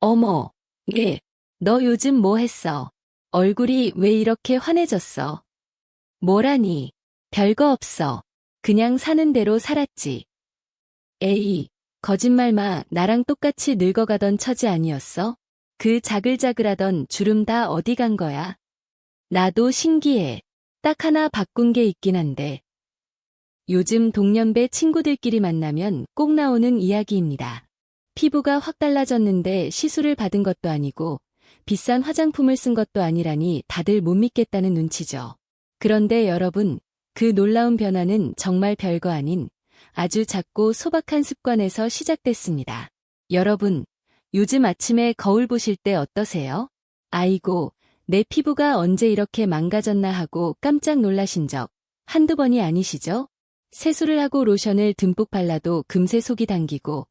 어머, 얘, 너 요즘 뭐 했어? 얼굴이 왜 이렇게 환해졌어? 뭐라니? 별거 없어. 그냥 사는 대로 살았지. 에이, 거짓말 마. 나랑 똑같이 늙어가던 처지 아니었어? 그 자글자글하던 주름 다 어디 간 거야? 나도 신기해. 딱 하나 바꾼 게 있긴 한데. 요즘 동년배 친구들끼리 만나면 꼭 나오는 이야기입니다. 피부가 확 달라졌는데 시술을 받은 것도 아니고 비싼 화장품을 쓴 것도 아니라니 다들 못 믿겠다는 눈치죠. 그런데 여러분, 그 놀라운 변화는 정말 별거 아닌 아주 작고 소박한 습관에서 시작됐습니다. 여러분, 요즘 아침에 거울 보실 때 어떠세요? 아이고, 내 피부가 언제 이렇게 망가졌나 하고 깜짝 놀라신 적 한두 번이 아니시죠? 세수를 하고 로션을 듬뿍 발라도 금세 속이 당기고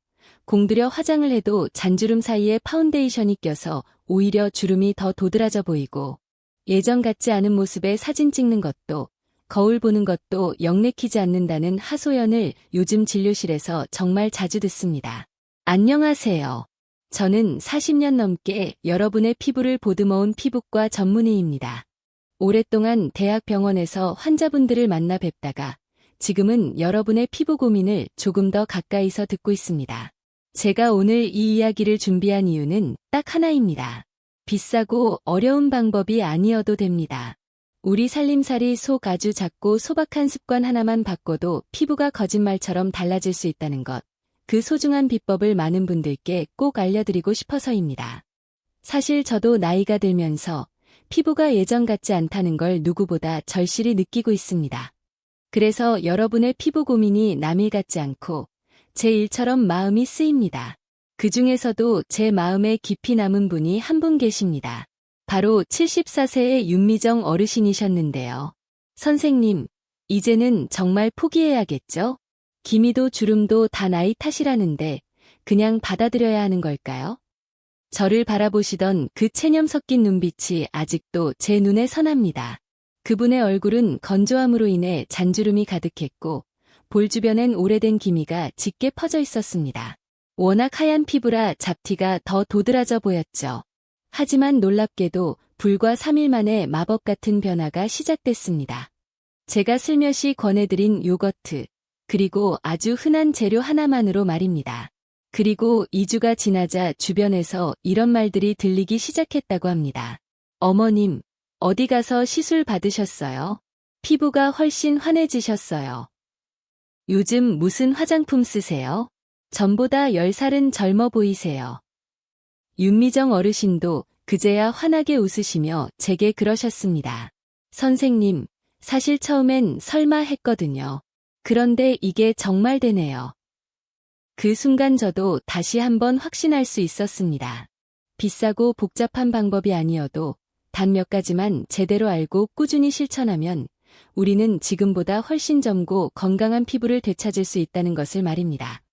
공들여 화장을 해도 잔주름 사이에 파운데이션이 껴서 오히려 주름이 더 도드라져 보이고 예전 같지 않은 모습에 사진 찍는 것도 거울 보는 것도 영 내키지 않는다는 하소연을 요즘 진료실에서 정말 자주 듣습니다. 안녕하세요. 저는 40년 넘게 여러분의 피부를 보듬어온 피부과 전문의입니다. 오랫동안 대학병원에서 환자분들을 만나 뵙다가 지금은 여러분의 피부 고민을 조금 더 가까이서 듣고 있습니다. 제가 오늘 이 이야기를 준비한 이유는 딱 하나입니다. 비싸고 어려운 방법이 아니어도 됩니다. 우리 살림살이 속 아주 작고 소박한 습관 하나만 바꿔도 피부가 거짓말처럼 달라질 수 있다는 것. 그 소중한 비법을 많은 분들께 꼭 알려드리고 싶어서입니다. 사실 저도 나이가 들면서 피부가 예전 같지 않다는 걸 누구보다 절실히 느끼고 있습니다. 그래서 여러분의 피부 고민이 남일 같지 않고 제 일처럼 마음이 쓰입니다. 그 중에서도 제 마음에 깊이 남은 분이 한 분 계십니다. 바로 74세의 윤미정 어르신이셨는데요. 선생님, 이제는 정말 포기해야겠죠? 기미도 주름도 다 나이 탓이라는데 그냥 받아들여야 하는 걸까요? 저를 바라보시던 그 체념 섞인 눈빛이 아직도 제 눈에 선합니다. 그분의 얼굴은 건조함으로 인해 잔주름이 가득했고 볼 주변엔 오래된 기미가 짙게 퍼져 있었습니다. 워낙 하얀 피부라 잡티가 더 도드라져 보였죠. 하지만 놀랍게도 불과 3일 만에 마법 같은 변화가 시작됐습니다. 제가 슬며시 권해드린 요거트, 그리고 아주 흔한 재료 하나만으로 말입니다. 그리고 2주가 지나자 주변에서 이런 말들이 들리기 시작했다고 합니다. 어머님, 어디 가서 시술 받으셨어요? 피부가 훨씬 환해지셨어요. 요즘 무슨 화장품 쓰세요? 전보다 10살은 젊어 보이세요. 윤미정 어르신도 그제야 환하게 웃으시며 제게 그러셨습니다. 선생님, 사실 처음엔 설마 했거든요. 그런데 이게 정말 되네요. 그 순간 저도 다시 한번 확신할 수 있었습니다. 비싸고 복잡한 방법이 아니어도 단 몇 가지만 제대로 알고 꾸준히 실천하면 우리는 지금보다 훨씬 젊고 건강한 피부를 되찾을 수 있다는 것을 말입니다.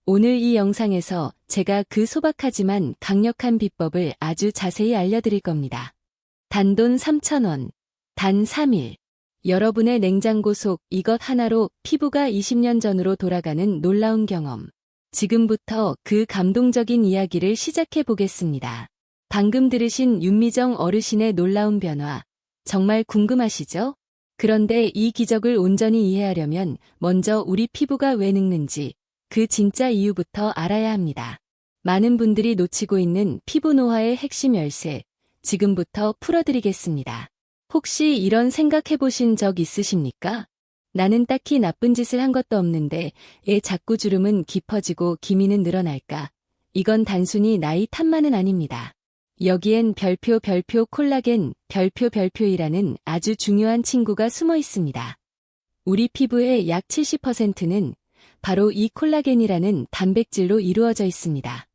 오늘 이 영상에서 제가 그 소박하지만 강력한 비법을 아주 자세히 알려드릴 겁니다. 단돈 3,000원, 단 3일. 여러분의 냉장고 속 이것 하나로 피부가 20년 전으로 돌아가는 놀라운 경험. 지금부터 그 감동적인 이야기를 시작해 보겠습니다. 방금 들으신 윤미정 어르신의 놀라운 변화, 정말 궁금하시죠? 그런데 이 기적을 온전히 이해하려면 먼저 우리 피부가 왜 늙는지, 그 진짜 이유부터 알아야 합니다. 많은 분들이 놓치고 있는 피부 노화의 핵심 열쇠, 지금부터 풀어드리겠습니다. 혹시 이런 생각해 보신 적 있으십니까? 나는 딱히 나쁜 짓을 한 것도 없는데 왜 자꾸 주름은 깊어지고 기미는 늘어날까? 이건 단순히 나이 탓만은 아닙니다. 여기엔 별표 콜라겐, 별표이라는 아주 중요한 친구가 숨어 있습니다. 우리 피부의 약 70%는 바로 이 콜라겐이라는 단백질로 이루어져 있습니다.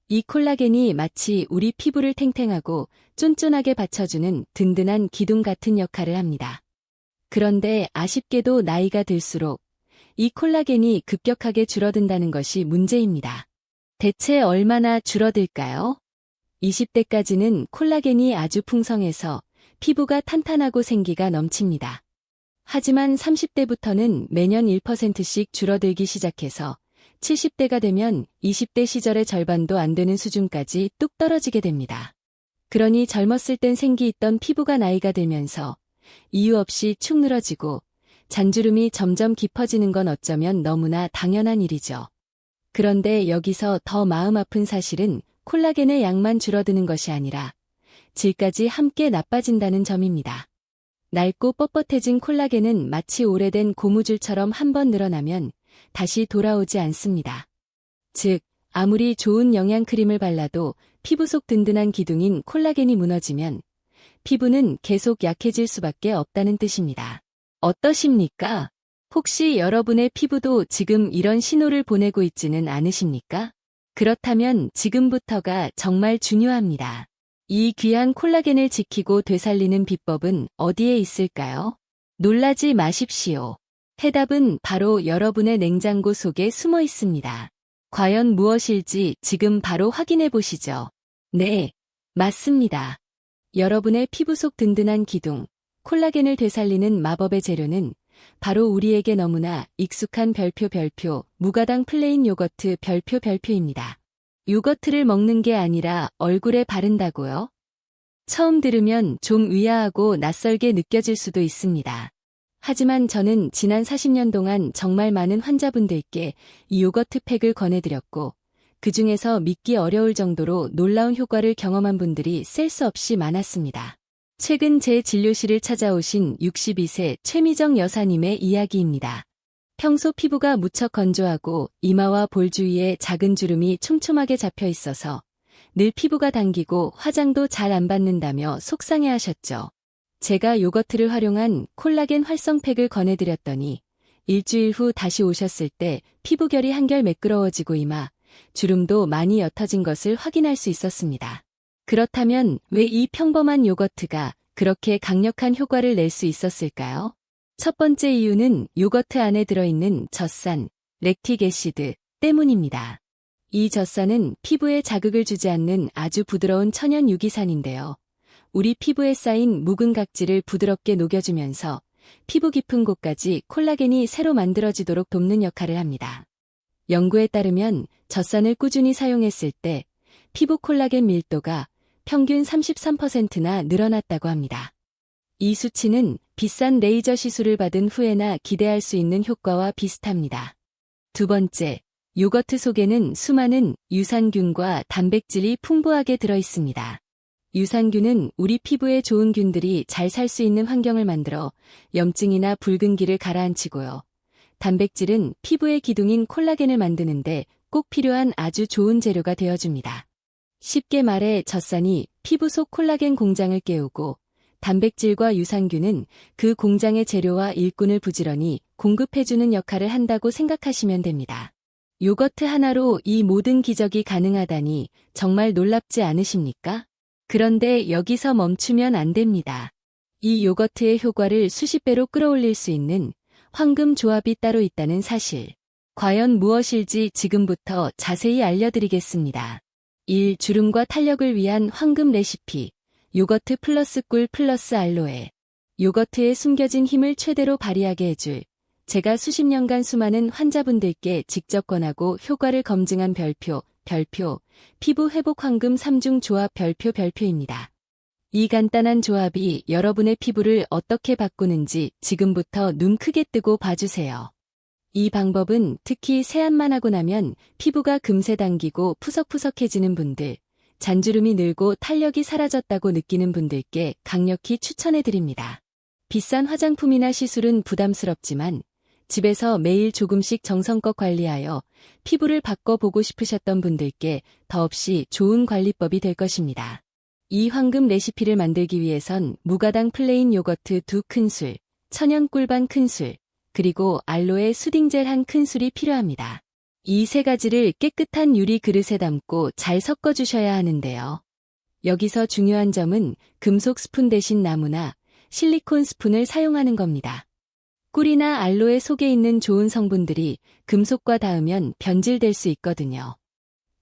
이 콜라겐이 마치 우리 피부를 탱탱하고 쫀쫀하게 받쳐주는 든든한 기둥 같은 역할을 합니다. 그런데 아쉽게도 나이가 들수록 이 콜라겐이 급격하게 줄어든다는 것이 문제입니다. 대체 얼마나 줄어들까요? 20대까지는 콜라겐이 아주 풍성해서 피부가 탄탄하고 생기가 넘칩니다. 하지만 30대부터는 매년 1%씩 줄어들기 시작해서 70대가 되면 20대 시절의 절반도 안 되는 수준까지 뚝 떨어지게 됩니다. 그러니 젊었을 땐 생기 있던 피부가 나이가 들면서 이유 없이 축 늘어지고 잔주름이 점점 깊어지는 건 어쩌면 너무나 당연한 일이죠. 그런데 여기서 더 마음 아픈 사실은 콜라겐의 양만 줄어드는 것이 아니라 질까지 함께 나빠진다는 점입니다. 낡고 뻣뻣해진 콜라겐은 마치 오래된 고무줄처럼 한번 늘어나면 다시 돌아오지 않습니다. 즉, 아무리 좋은 영양크림을 발라도 피부 속 든든한 기둥인 콜라겐이 무너지면 피부는 계속 약해질 수밖에 없다는 뜻입니다. 어떠십니까? 혹시 여러분의 피부도 지금 이런 신호를 보내고 있지는 않으십니까? 그렇다면 지금부터가 정말 중요합니다. 이 귀한 콜라겐을 지키고 되살리는 비법은 어디에 있을까요? 놀라지 마십시오. 해답은 바로 여러분의 냉장고 속에 숨어 있습니다. 과연 무엇일지 지금 바로 확인해 보시죠. 네, 맞습니다. 여러분의 피부 속 든든한 기둥, 콜라겐을 되살리는 마법의 재료는 바로 우리에게 너무나 익숙한 별표 무가당 플레인 요거트 별표입니다. 요거트를 먹는 게 아니라 얼굴에 바른다고요? 처음 들으면 좀 의아하고 낯설게 느껴질 수도 있습니다. 하지만 저는 지난 40년 동안 정말 많은 환자분들께 이 요거트 팩을 권해드렸고 그 중에서 믿기 어려울 정도로 놀라운 효과를 경험한 분들이 셀 수 없이 많았습니다. 최근 제 진료실을 찾아오신 62세 최미정 여사님의 이야기입니다. 평소 피부가 무척 건조하고 이마와 볼 주위에 작은 주름이 촘촘하게 잡혀 있어서 늘 피부가 당기고 화장도 잘 안 받는다며 속상해하셨죠. 제가 요거트를 활용한 콜라겐 활성팩을 권해드렸더니 일주일 후 다시 오셨을 때 피부결이 한결 매끄러워지고 이마, 주름도 많이 옅어진 것을 확인할 수 있었습니다. 그렇다면 왜 이 평범한 요거트가 그렇게 강력한 효과를 낼 수 있었을까요? 첫 번째 이유는 요거트 안에 들어있는 젖산, 렉틱 애시드 때문입니다. 이 젖산은 피부에 자극을 주지 않는 아주 부드러운 천연 유기산인데요. 우리 피부에 쌓인 묵은 각질을 부드럽게 녹여주면서 피부 깊은 곳까지 콜라겐이 새로 만들어지도록 돕는 역할을 합니다. 연구에 따르면 젖산을 꾸준히 사용했을 때 피부 콜라겐 밀도가 평균 33%나 늘어났다고 합니다. 이 수치는 비싼 레이저 시술을 받은 후에나 기대할 수 있는 효과와 비슷합니다. 두 번째, 요거트 속에는 수많은 유산균과 단백질이 풍부하게 들어있습니다. 유산균은 우리 피부에 좋은 균들이 잘 살 수 있는 환경을 만들어 염증이나 붉은기를 가라앉히고요. 단백질은 피부의 기둥인 콜라겐을 만드는데 꼭 필요한 아주 좋은 재료가 되어줍니다. 쉽게 말해 젖산이 피부 속 콜라겐 공장을 깨우고 단백질과 유산균은 그 공장의 재료와 일꾼을 부지런히 공급해주는 역할을 한다고 생각하시면 됩니다. 요거트 하나로 이 모든 기적이 가능하다니 정말 놀랍지 않으십니까? 그런데 여기서 멈추면 안 됩니다. 이 요거트의 효과를 수십 배로 끌어올릴 수 있는 황금 조합이 따로 있다는 사실. 과연 무엇일지 지금부터 자세히 알려드리겠습니다. 1. 주름과 탄력을 위한 황금 레시피. 요거트 플러스 꿀 플러스 알로에. 요거트의 숨겨진 힘을 최대로 발휘하게 해줄 제가 수십 년간 수많은 환자분들께 직접 권하고 효과를 검증한 별표 피부 회복 황금 3중 조합 별표입니다. 이 간단한 조합이 여러분의 피부를 어떻게 바꾸는지 지금부터 눈 크게 뜨고 봐주세요. 이 방법은 특히 세안만 하고 나면 피부가 금세 당기고 푸석푸석해지는 분들, 잔주름이 늘고 탄력이 사라졌다고 느끼는 분들께 강력히 추천해드립니다. 비싼 화장품이나 시술은 부담스럽지만 집에서 매일 조금씩 정성껏 관리하여 피부를 바꿔보고 싶으셨던 분들께 더없이 좋은 관리법이 될 것입니다. 이 황금 레시피를 만들기 위해선 무가당 플레인 요거트 2큰술, 천연 꿀 반 큰술, 그리고 알로에 수딩젤 1큰술이 필요합니다. 이 세 가지를 깨끗한 유리 그릇에 담고 잘 섞어주셔야 하는데요. 여기서 중요한 점은 금속 스푼 대신 나무나 실리콘 스푼을 사용하는 겁니다. 꿀이나 알로에 속에 있는 좋은 성분들이 금속과 닿으면 변질될 수 있거든요.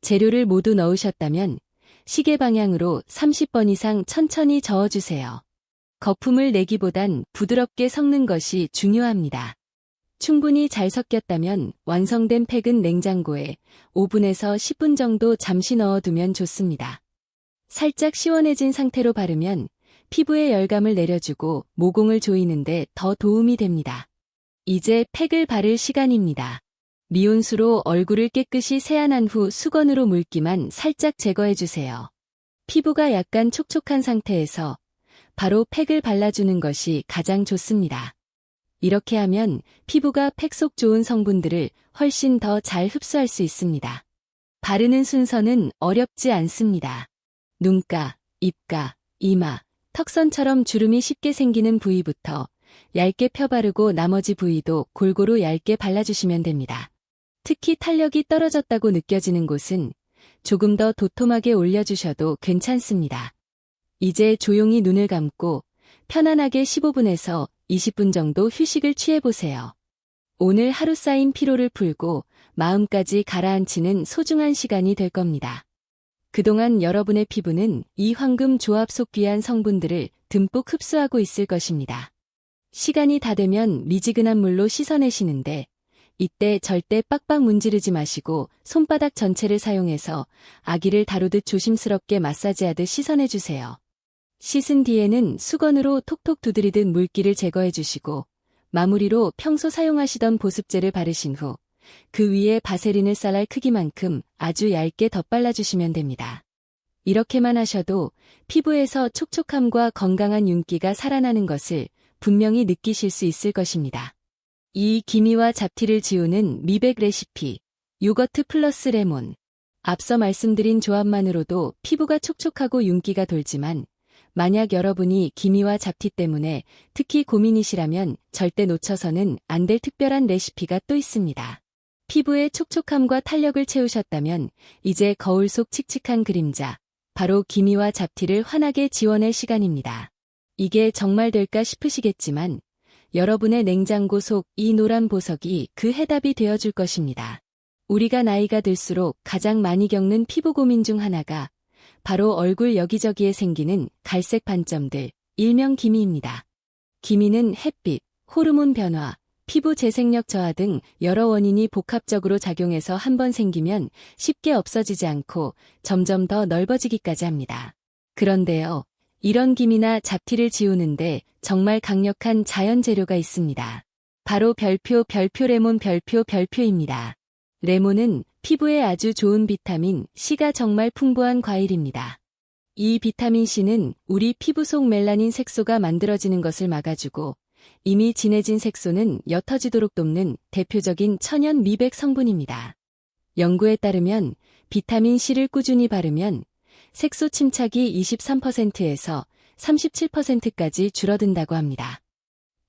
재료를 모두 넣으셨다면 시계 방향으로 30번 이상 천천히 저어주세요. 거품을 내기보단 부드럽게 섞는 것이 중요합니다. 충분히 잘 섞였다면 완성된 팩은 냉장고에 5분에서 10분 정도 잠시 넣어두면 좋습니다. 살짝 시원해진 상태로 바르면 피부에 열감을 내려주고 모공을 조이는데 더 도움이 됩니다. 이제 팩을 바를 시간입니다. 미온수로 얼굴을 깨끗이 세안한 후 수건으로 물기만 살짝 제거해주세요. 피부가 약간 촉촉한 상태에서 바로 팩을 발라주는 것이 가장 좋습니다. 이렇게 하면 피부가 팩 속 좋은 성분들을 훨씬 더 잘 흡수할 수 있습니다. 바르는 순서는 어렵지 않습니다. 눈가, 입가, 이마, 턱선처럼 주름이 쉽게 생기는 부위부터 얇게 펴바르고 나머지 부위도 골고루 얇게 발라주시면 됩니다. 특히 탄력이 떨어졌다고 느껴지는 곳은 조금 더 도톰하게 올려주셔도 괜찮습니다. 이제 조용히 눈을 감고 편안하게 15분에서 20분 정도 휴식을 취해보세요. 오늘 하루 쌓인 피로를 풀고 마음까지 가라앉히는 소중한 시간이 될 겁니다. 그동안 여러분의 피부는 이 황금 조합 속 귀한 성분들을 듬뿍 흡수하고 있을 것입니다. 시간이 다 되면 미지근한 물로 씻어내시는데 이때 절대 빡빡 문지르지 마시고 손바닥 전체를 사용해서 아기를 다루듯 조심스럽게 마사지하듯 씻어내주세요. 씻은 뒤에는 수건으로 톡톡 두드리듯 물기를 제거해주시고 마무리로 평소 사용하시던 보습제를 바르신 후 그 위에 바세린을 쌀알 크기만큼 아주 얇게 덧발라주시면 됩니다. 이렇게만 하셔도 피부에서 촉촉함과 건강한 윤기가 살아나는 것을 분명히 느끼실 수 있을 것입니다. 이 기미와 잡티를 지우는 미백 레시피, 요거트 플러스 레몬. 앞서 말씀드린 조합만으로도 피부가 촉촉하고 윤기가 돌지만 만약 여러분이 기미와 잡티 때문에 특히 고민이시라면 절대 놓쳐서는 안 될 특별한 레시피가 또 있습니다. 피부의 촉촉함과 탄력을 채우셨다면 이제 거울 속 칙칙한 그림자, 바로 기미와 잡티를 환하게 지워낼 시간입니다. 이게 정말 될까 싶으시겠지만 여러분의 냉장고 속 이 노란 보석이 그 해답이 되어줄 것입니다. 우리가 나이가 들수록 가장 많이 겪는 피부 고민 중 하나가 바로 얼굴 여기저기에 생기는 갈색 반점들, 일명 기미입니다. 기미는 햇빛, 호르몬 변화, 피부 재생력 저하 등 여러 원인이 복합적으로 작용해서 한번 생기면 쉽게 없어지지 않고 점점 더 넓어지기까지 합니다. 그런데요, 이런 기미나 잡티를 지우는데 정말 강력한 자연 재료가 있습니다. 바로 별표 레몬입니다. 레몬은 피부에 아주 좋은 비타민 C가 정말 풍부한 과일입니다. 이 비타민 C는 우리 피부 속 멜라닌 색소가 만들어지는 것을 막아주고 이미 진해진 색소는 옅어지도록 돕는 대표적인 천연 미백 성분입니다. 연구에 따르면 비타민 C를 꾸준히 바르면 색소 침착이 23%에서 37%까지 줄어든다고 합니다.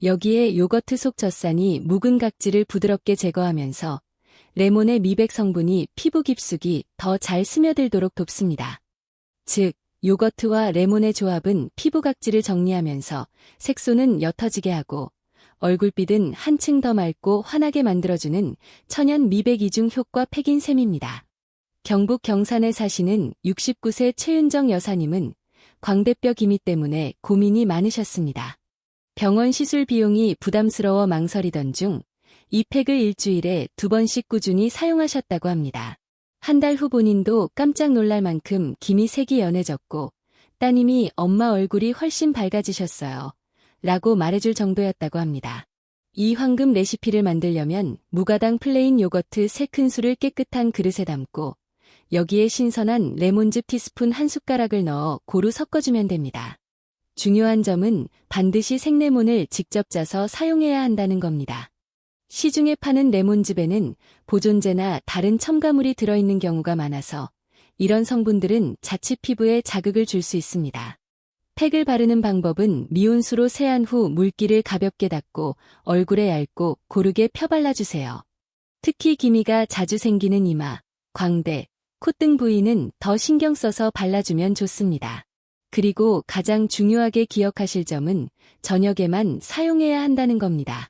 여기에 요거트 속 젖산이 묵은 각질을 부드럽게 제거하면서 레몬의 미백 성분이 피부 깊숙이 더 잘 스며들도록 돕습니다. 즉, 요거트와 레몬의 조합은 피부 각질을 정리하면서 색소는 옅어지게 하고 얼굴빛은 한층 더 맑고 환하게 만들어주는 천연 미백 이중 효과 팩인 셈입니다. 경북 경산에 사시는 69세 최윤정 여사님은 광대뼈 기미 때문에 고민이 많으셨습니다. 병원 시술 비용이 부담스러워 망설이던 중 이 팩을 일주일에 2번씩 꾸준히 사용하셨다고 합니다. 한 달 후 본인도 깜짝 놀랄 만큼 기미 색이 연해졌고 따님이 엄마 얼굴이 훨씬 밝아지셨어요. 라고 말해줄 정도였다고 합니다. 이 황금 레시피를 만들려면 무가당 플레인 요거트 3큰술을 깨끗한 그릇에 담고 여기에 신선한 레몬즙 티스푼 1숟가락을 넣어 고루 섞어주면 됩니다. 중요한 점은 반드시 생레몬을 직접 짜서 사용해야 한다는 겁니다. 시중에 파는 레몬즙에는 보존제나 다른 첨가물이 들어있는 경우가 많아서 이런 성분들은 자칫 피부에 자극을 줄 수 있습니다. 팩을 바르는 방법은 미온수로 세안 후 물기를 가볍게 닦고 얼굴에 얇고 고르게 펴발라주세요. 특히 기미가 자주 생기는 이마, 광대, 콧등 부위는 더 신경 써서 발라주면 좋습니다. 그리고 가장 중요하게 기억하실 점은 저녁에만 사용해야 한다는 겁니다.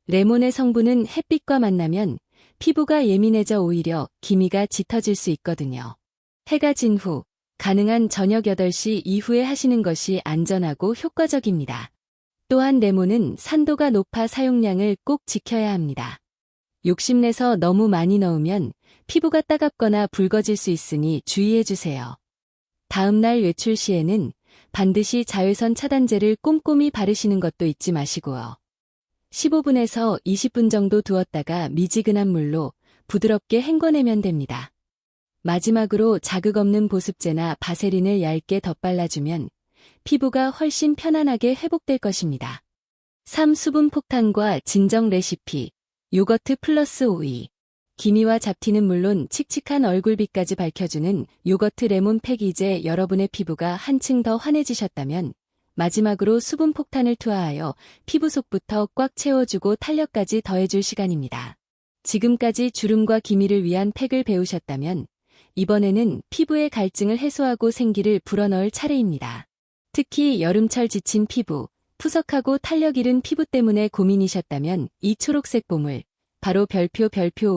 레몬의 성분은 햇빛과 만나면 피부가 예민해져 오히려 기미가 짙어질 수 있거든요. 해가 진 후, 가능한 저녁 8시 이후에 하시는 것이 안전하고 효과적입니다. 또한 레몬은 산도가 높아 사용량을 꼭 지켜야 합니다. 욕심내서 너무 많이 넣으면 피부가 따갑거나 붉어질 수 있으니 주의해주세요. 다음날 외출 시에는 반드시 자외선 차단제를 꼼꼼히 바르시는 것도 잊지 마시고요. 15분에서 20분 정도 두었다가 미지근한 물로 부드럽게 헹궈내면 됩니다. 마지막으로 자극 없는 보습제나 바세린을 얇게 덧발라주면 피부가 훨씬 편안하게 회복될 것입니다. 3. 수분 폭탄과 진정 레시피. 요거트 플러스 오이. 기미와 잡티는 물론 칙칙한 얼굴빛까지 밝혀주는 요거트 레몬팩. 이제 여러분의 피부가 한층 더 환해지셨다면 마지막으로 수분 폭탄을 투하하여 피부 속부터 꽉 채워주고 탄력까지 더해줄 시간입니다. 지금까지 주름과 기미를 위한 팩을 배우셨다면 이번에는 피부의 갈증을 해소하고 생기를 불어넣을 차례입니다. 특히 여름철 지친 피부, 푸석하고 탄력 잃은 피부 때문에 고민이셨다면 이 초록색 보물, 바로 별표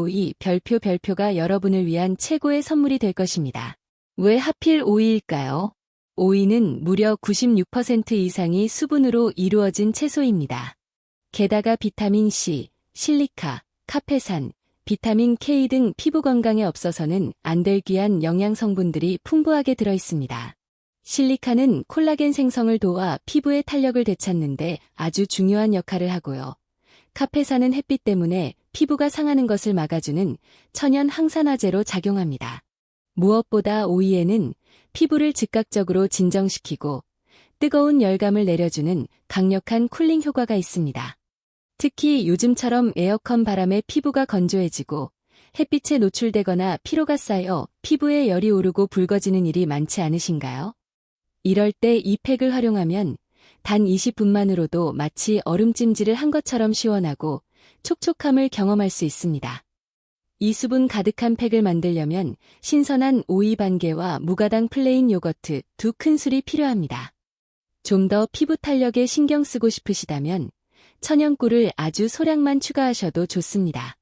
오이, 별표가 여러분을 위한 최고의 선물이 될 것입니다. 왜 하필 오이일까요? 오이는 무려 96% 이상이 수분으로 이루어진 채소입니다. 게다가 비타민 C, 실리카, 카페산, 비타민 K 등 피부 건강에 없어서는 안 될 귀한 영양 성분들이 풍부하게 들어있습니다. 실리카는 콜라겐 생성을 도와 피부의 탄력을 되찾는데 아주 중요한 역할을 하고요. 카페산은 햇빛 때문에 피부가 상하는 것을 막아주는 천연 항산화제로 작용합니다. 무엇보다 오이에는 피부를 즉각적으로 진정시키고 뜨거운 열감을 내려주는 강력한 쿨링 효과가 있습니다. 특히 요즘처럼 에어컨 바람에 피부가 건조해지고 햇빛에 노출되거나 피로가 쌓여 피부에 열이 오르고 붉어지는 일이 많지 않으신가요? 이럴 때 이 팩을 활용하면 단 20분만으로도 마치 얼음찜질을 한 것처럼 시원하고 촉촉함을 경험할 수 있습니다. 이 수분 가득한 팩을 만들려면 신선한 오이 반 개와 무가당 플레인 요거트 2큰술이 필요합니다. 좀 더 피부 탄력에 신경 쓰고 싶으시다면 천연꿀을 아주 소량만 추가하셔도 좋습니다.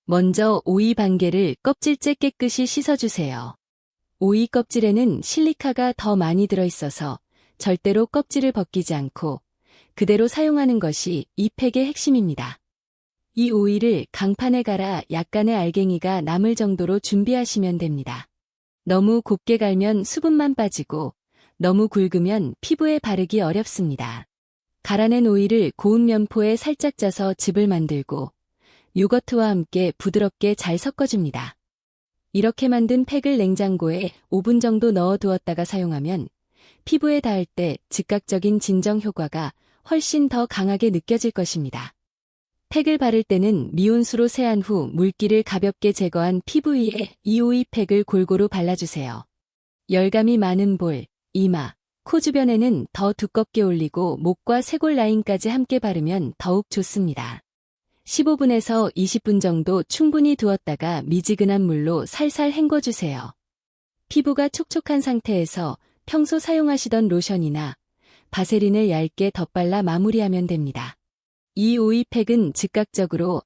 먼저 오이 반 개를 껍질째 깨끗이 씻어주세요. 오이 껍질에는 실리카가 더 많이 들어있어서 절대로 껍질을 벗기지 않고 그대로 사용하는 것이 이 팩의 핵심입니다. 이 오이를 강판에 갈아 약간의 알갱이가 남을 정도로 준비하시면 됩니다. 너무 곱게 갈면 수분만 빠지고 너무 굵으면 피부에 바르기 어렵습니다. 갈아낸 오이를 고운 면포에 살짝 짜서 즙을 만들고 요거트와 함께 부드럽게 잘 섞어줍니다. 이렇게 만든 팩을 냉장고에 5분 정도 넣어두었다가 사용하면 피부에 닿을 때 즉각적인 진정 효과가 훨씬 더 강하게 느껴질 것입니다. 팩을 바를 때는 미온수로 세안 후 물기를 가볍게 제거한 피부 위에 이 오이 팩을 골고루 발라주세요. 열감이 많은 볼, 이마, 코 주변에는 더 두껍게 올리고 목과 쇄골 라인까지 함께 바르면 더욱 좋습니다. 15분에서 20분 정도 충분히 두었다가 미지근한 물로 살살 헹궈주세요. 피부가 촉촉한 상태에서 평소 사용하시던 로션이나 바세린을 얇게 덧발라 마무리하면 됩니다. 이 오이 팩은 즉각적으로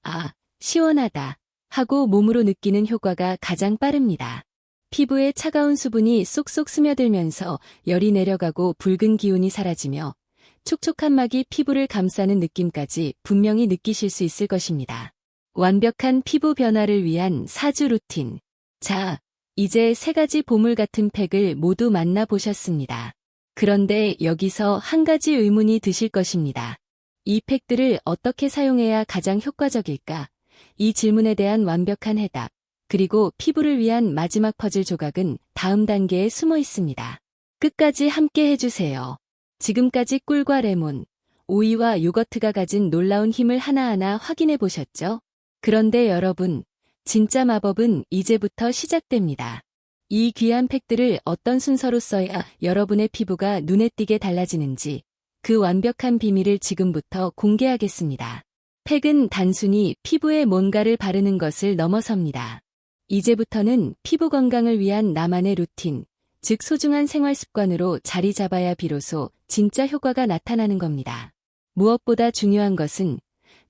시원하다 하고 몸으로 느끼는 효과가 가장 빠릅니다. 피부에 차가운 수분이 쏙쏙 스며들면서 열이 내려가고 붉은 기운이 사라지며 촉촉한 막이 피부를 감싸는 느낌까지 분명히 느끼실 수 있을 것입니다. 완벽한 피부 변화를 위한 4주 루틴. 자, 이제 3가지 보물 같은 팩을 모두 만나보셨습니다. 그런데 여기서 한 가지 의문이 드실 것입니다. 이 팩들을 어떻게 사용해야 가장 효과적일까? 이 질문에 대한 완벽한 해답, 그리고 피부를 위한 마지막 퍼즐 조각은 다음 단계에 숨어 있습니다. 끝까지 함께 해주세요. 지금까지 꿀과 레몬, 오이와 요거트가 가진 놀라운 힘을 하나하나 확인해 보셨죠? 그런데 여러분, 진짜 마법은 이제부터 시작됩니다. 이 귀한 팩들을 어떤 순서로 써야 여러분의 피부가 눈에 띄게 달라지는지 그 완벽한 비밀을 지금부터 공개하겠습니다. 팩은 단순히 피부에 뭔가를 바르는 것을 넘어섭니다. 이제부터는 피부 건강을 위한 나만의 루틴, 즉 소중한 생활 습관으로 자리 잡아야 비로소 진짜 효과가 나타나는 겁니다. 무엇보다 중요한 것은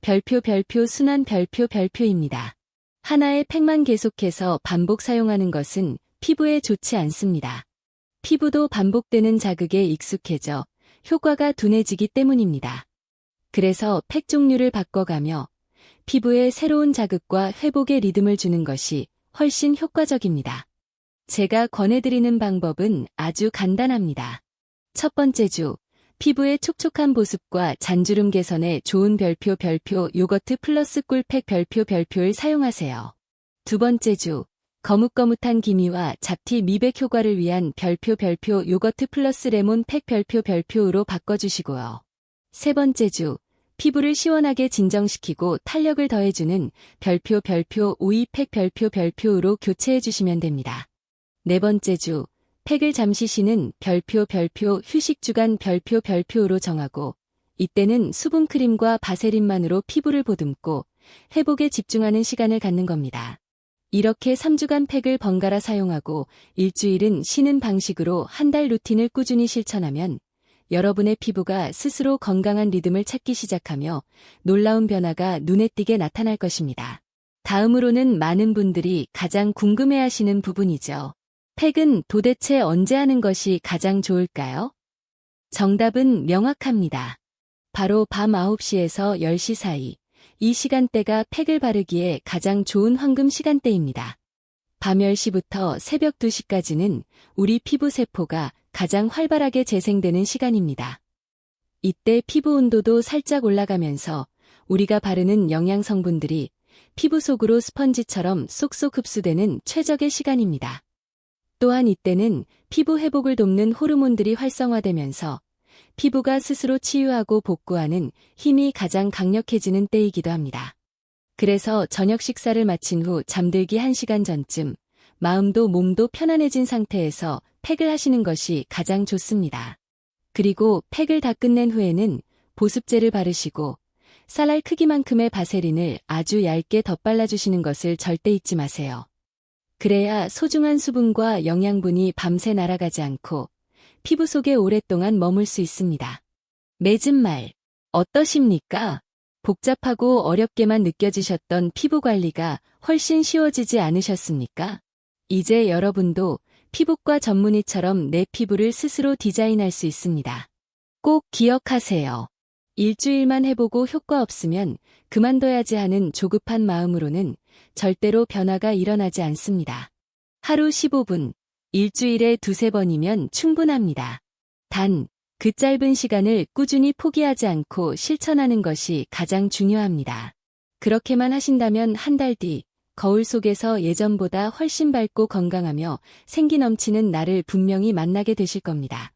별표 순한 별표입니다. 하나의 팩만 계속해서 반복 사용하는 것은 피부에 좋지 않습니다. 피부도 반복되는 자극에 익숙해져 효과가 둔해지기 때문입니다. 그래서 팩 종류를 바꿔가며 피부에 새로운 자극과 회복의 리듬을 주는 것이 훨씬 효과적입니다. 제가 권해드리는 방법은 아주 간단합니다. 첫 번째 주, 피부의 촉촉한 보습과 잔주름 개선에 좋은 별표 요거트 플러스 꿀팩 별표를 사용하세요. 두 번째 주, 거뭇거뭇한 기미와 잡티 미백 효과를 위한 별표 요거트 플러스 레몬 팩 별표로 바꿔주시고요. 세 번째 주, 피부를 시원하게 진정시키고 탄력을 더해주는 별표 오이 팩 별표로 교체해주시면 됩니다. 네 번째 주, 팩을 잠시 쉬는 별표 휴식 주간 별표로 정하고 이때는 수분크림과 바세린만으로 피부를 보듬고 회복에 집중하는 시간을 갖는 겁니다. 이렇게 3주간 팩을 번갈아 사용하고 일주일은 쉬는 방식으로 한 달 루틴을 꾸준히 실천하면 여러분의 피부가 스스로 건강한 리듬을 찾기 시작하며 놀라운 변화가 눈에 띄게 나타날 것입니다. 다음으로는 많은 분들이 가장 궁금해하시는 부분이죠. 팩은 도대체 언제 하는 것이 가장 좋을까요? 정답은 명확합니다. 바로 밤 9시에서 10시 사이. 이 시간대가 팩을 바르기에 가장 좋은 황금 시간대입니다. 밤 10시부터 새벽 2시까지는 우리 피부 세포가 가장 활발하게 재생되는 시간입니다. 이때 피부 온도도 살짝 올라가면서 우리가 바르는 영양 성분들이 피부 속으로 스펀지처럼 쏙쏙 흡수되는 최적의 시간입니다. 또한 이때는 피부 회복을 돕는 호르몬들이 활성화되면서 피부가 스스로 치유하고 복구하는 힘이 가장 강력해지는 때이기도 합니다. 그래서 저녁 식사를 마친 후 잠들기 1시간 전쯤 마음도 몸도 편안해진 상태에서 팩을 하시는 것이 가장 좋습니다. 그리고 팩을 다 끝낸 후에는 보습제를 바르시고 쌀알 크기만큼의 바세린을 아주 얇게 덧발라주시는 것을 절대 잊지 마세요. 그래야 소중한 수분과 영양분이 밤새 날아가지 않고 피부 속에 오랫동안 머물 수 있습니다. 맺은 말, 어떠십니까? 복잡하고 어렵게만 느껴지셨던 피부 관리가 훨씬 쉬워지지 않으셨습니까? 이제 여러분도 피부과 전문의처럼 내 피부를 스스로 디자인할 수 있습니다. 꼭 기억하세요. 일주일만 해보고 효과 없으면 그만둬야지 하는 조급한 마음으로는 절대로 변화가 일어나지 않습니다. 하루 15분, 일주일에 2-3번이면 충분합니다. 단, 그 짧은 시간을 꾸준히 포기하지 않고 실천하는 것이 가장 중요합니다. 그렇게만 하신다면 한 달 뒤, 거울 속에서 예전보다 훨씬 밝고 건강하며 생기 넘치는 나를 분명히 만나게 되실 겁니다.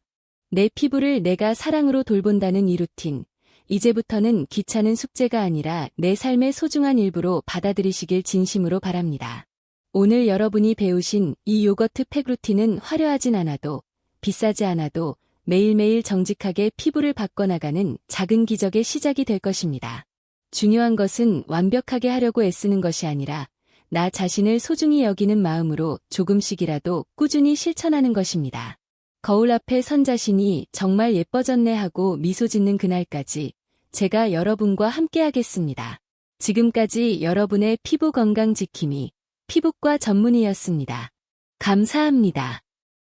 내 피부를 내가 사랑으로 돌본다는 이 루틴, 이제부터는 귀찮은 숙제가 아니라 내 삶의 소중한 일부로 받아들이시길 진심으로 바랍니다. 오늘 여러분이 배우신 이 요거트 팩 루틴은 화려하진 않아도, 비싸지 않아도 매일매일 정직하게 피부를 바꿔나가는 작은 기적의 시작이 될 것입니다. 중요한 것은 완벽하게 하려고 애쓰는 것이 아니라 나 자신을 소중히 여기는 마음으로 조금씩이라도 꾸준히 실천하는 것입니다. 거울 앞에 선 자신이 정말 예뻐졌네 하고 미소 짓는 그날까지 제가 여러분과 함께 하겠습니다. 지금까지 여러분의 피부 건강 지킴이 피부과 전문의였습니다. 감사합니다.